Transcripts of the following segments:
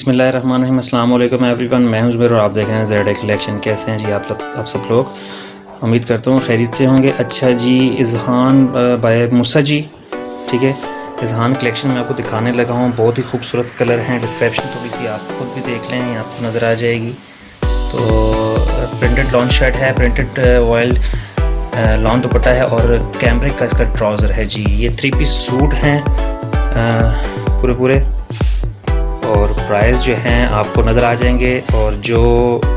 बिस्मिल्लाहिर्रहमानिर्रहीम। अस्सलाम वालेकुम एवरीवन, मैं हूं ज़ुबैर और आप देख रहे हैं ज़ेड कलेक्शन। कैसे हैं जी आप सब लोग? उम्मीद करता हूँ खैरियत से होंगे। अच्छा जी, इज़हान बाय मूसा जी, ठीक है। इज़हान कलेक्शन में आपको दिखाने लगा हूँ, बहुत ही खूबसूरत कलर हैं। डिस्क्रिप्शन थोड़ी सी आप खुद भी देख लें, आपको नज़र आ जाएगी। तो प्रिंटेड लॉन शर्ट है, प्रिंटेड ऑयल लॉन दुपट्टा है और कैमरिक का इसका ट्राउज़र है जी। ये 3 पीस सूट हैं पूरे और प्राइस जो हैं आपको नज़र आ जाएंगे। और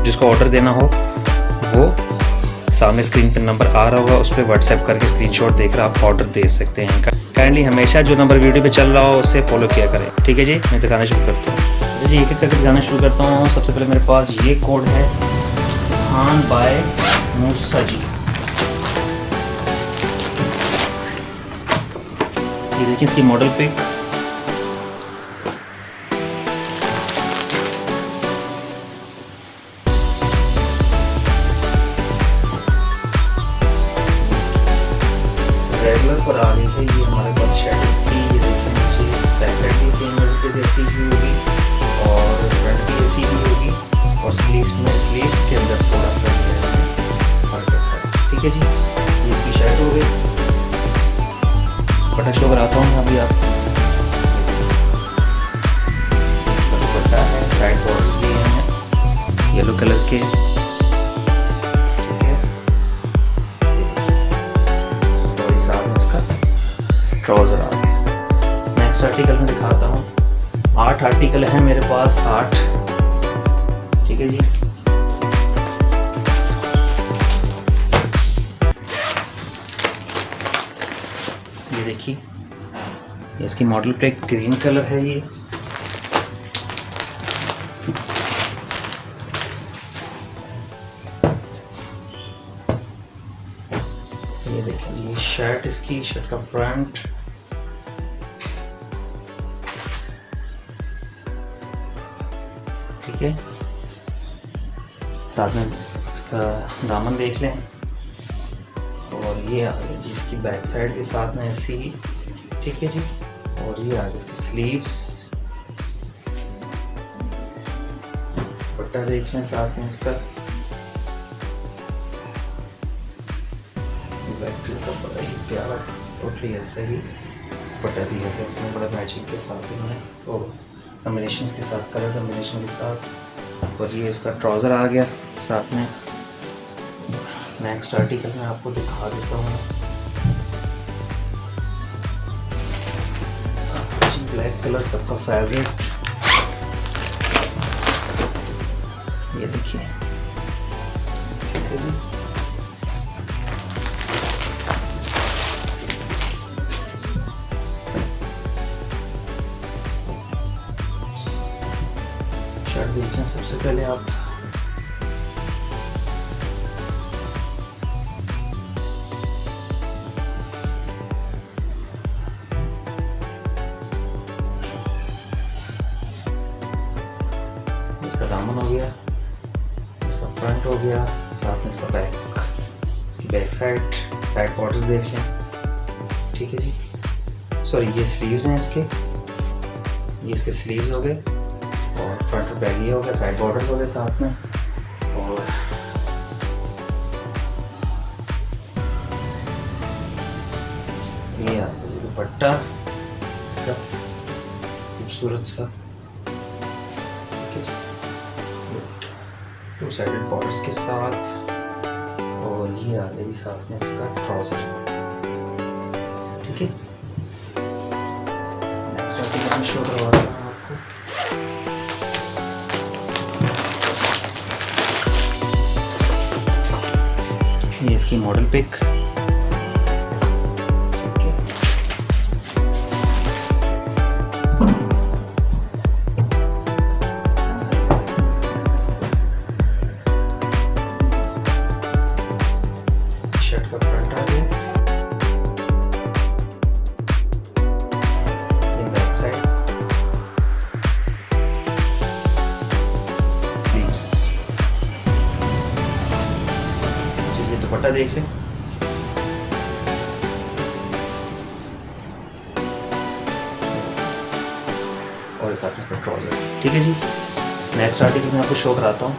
जिसको ऑर्डर देना हो वो सामने स्क्रीन पर नंबर आ रहा होगा, उस पर व्हाट्सएप करके स्क्रीनशॉट देकर आप ऑर्डर दे सकते हैं। काइंडली हमेशा जो नंबर वीडियो पे चल रहा हो उससे फॉलो किया करें, ठीक है जी। मैं दिखाना शुरू करता हूँ। अच्छा जी, एक एक करके दिखाना शुरू करता हूँ। सबसे पहले मेरे पास ये कोड है, इज़हान बाय मूसा जी। ये देखिए इसकी मॉडल पिक। रेगुलर पर आ रही है ये हमारे पास शर्ट इसकी। ये देखिए नीचे बैक साइड भी सेम जैसी ही होगी और फ्रंट भी ऐसी ही होगी और स्लीव के अंदर थोड़ा सा फर्क है, ठीक है जी। ये इसकी शर्ट हो गई। दुपट्टा शो कराता हूँ अभी आप। इसका दुपट्टा है, साइड बॉर्डर्स भी हैं येलो कलर के, ट्राउज़र आ गया। नेक्स्ट आर्टिकल में दिखाता हूँ। 8 आर्टिकल हैं मेरे पास, 8, ठीक है जी। ये देखिए, इसकी मॉडल पे ग्रीन कलर है। ये देखिए, ये शर्ट इसकी, शर्ट का फ्रंट, ठीक है। साथ में इसका दामन देख लें और ये आ गया जी इसकी बैक साइड के साथ में ऐसी, ठीक है जी। और ये आ गया इसकी स्लीव्स, दुपट्टा देख लें साथ में इसका। बैक का बड़ा ही प्यारा टोटली ऐसा ही दुपट्टा दिया है इसमें, बड़ा मैचिंग के साथ इन्होंने और कॉम्बिनेशन के साथ, कलर कॉम्बिनेशन के साथ। और ये इसका ट्राउज़र आ गया साथ में। नेक्स्ट आर्टिकल में आपको दिखा देता हूँ। ब्लैक कलर सबका फेवरेट, ये देखिए, ठीक है जी। शर्ट देखिए सबसे पहले आप। इसका दामन हो गया, इसका फ्रंट हो गया, साथ में इसका बैक, इसकी बैक साइड बॉर्डर्स देख लें, ठीक है जी। सॉरी, ये स्लीव्स हैं इसके, ये इसके स्लीव्स हो गए और फ्रंट और बैक ये हो गया, साइड बॉर्डर्स हो गए साथ में। और ये दुपट्टा इसका खूबसूरत सा, टू साइडेड बॉर्डर्स के साथ। और ये आ गई साथ में इसका ट्राउज़र, ठीक है। नेक्स्ट आर्टिकल में शो करवा रहा हूँ आपको। ये इसकी मॉडल पिक, शर्ट का फ्रंट आ गया, ये बैक साइड, स्लीव्स। चलिए दुपट्टा देख लें। और साथ में इसका ट्राउज़र। ठीक है जी, नेक्स्ट आर्टिकल मैं आपको शो कराता हूँ।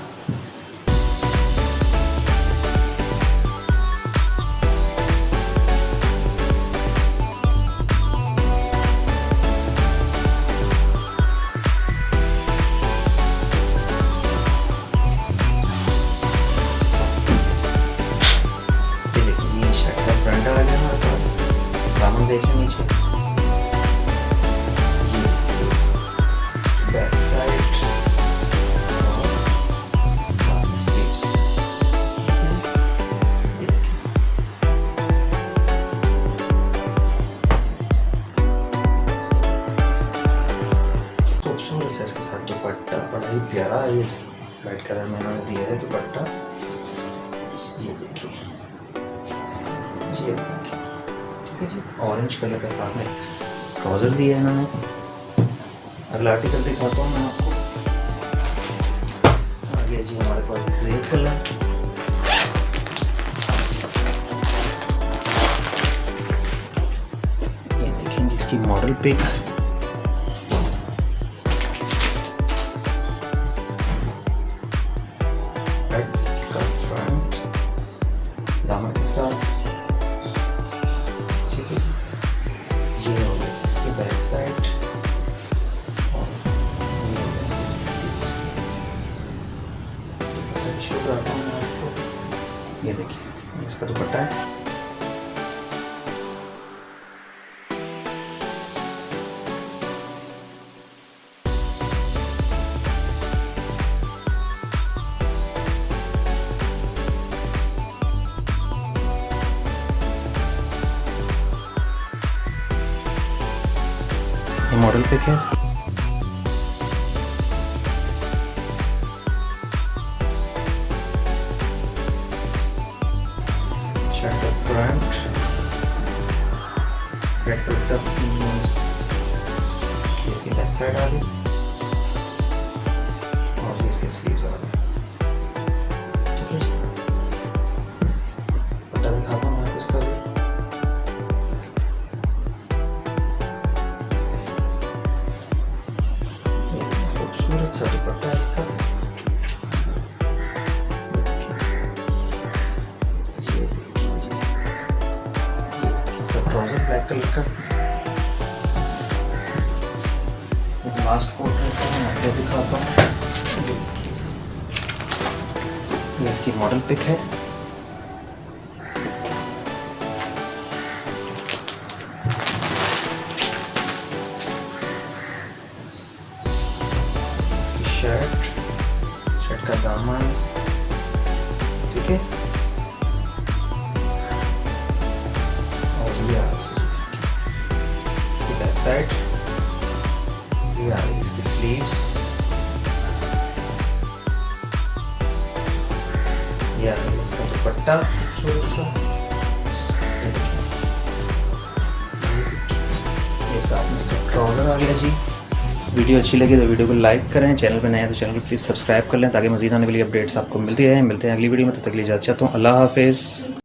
फ्रंट आ गया हमारे पास, दामन देखें नीचे, ये बैक साइड और सामने स्लीव्स। ये देखिए, खूबसूरत है इसके साथ दुपट्टा, बड़ा ही प्यारा है, ये वाइट कलर में इन्होंने दिया है दुपट्टा। ये देखिए, ये देखिए, ठीक है जी, ऑरेंज कलर का साथ में ट्राउज़र दिया है इन्होंने। अगला आर्टिकल दिखाता हूँ मैं आपको। आ गया जी हमारे पास ग्रे कलर, ये देखेंगे इसकी मॉडल पिक, रेड का फ्रंट दामन के साथ। ये हो गई इसकी बैक साइड और ये हो गया इसकी स्लीव्स। शो कराता हूँ मैं आपको, ये देखिए इसका दुपट्टा है। ये मॉडल पिक है इसकी। शर्ट का फ्रंट रेड कलर का, इसकी बैक साइड आ गई और इसके स्लीव्स आ गए। ठीक है जी, पट्टा दिखाता हूँ मैं इसका भी। खूबसूरत सा दुपट्टा है इसका, ये देखिए जी, इसका ट्राउज़र ब्लैक कलर का। लास्ट कोट मैं आपको दिखाता हूँ, ये इसकी मॉडल पिक है। शर्ट का दामन, ठीक है, और ये आ गई इसकी बैक साइड, ये आ गई इसकी स्लीव्स, ये आ गई इसका दुपट्टा खूबसूरत सा। ये साथ में इसका ट्राउज़र आ गया जी। वीडियो अच्छी लगी तो वीडियो को लाइक करें, चैनल पर नए हैं तो चैनल को प्लीज़ सब्सक्राइब कर लें ताकि मज़ीद आने वाली अपडेट्स आपको मिलती रहें। मिलते हैं अगली वीडियो में, तब तक के लिए इजाज़त चाहता हूँ। अल्लाह हाफिज़।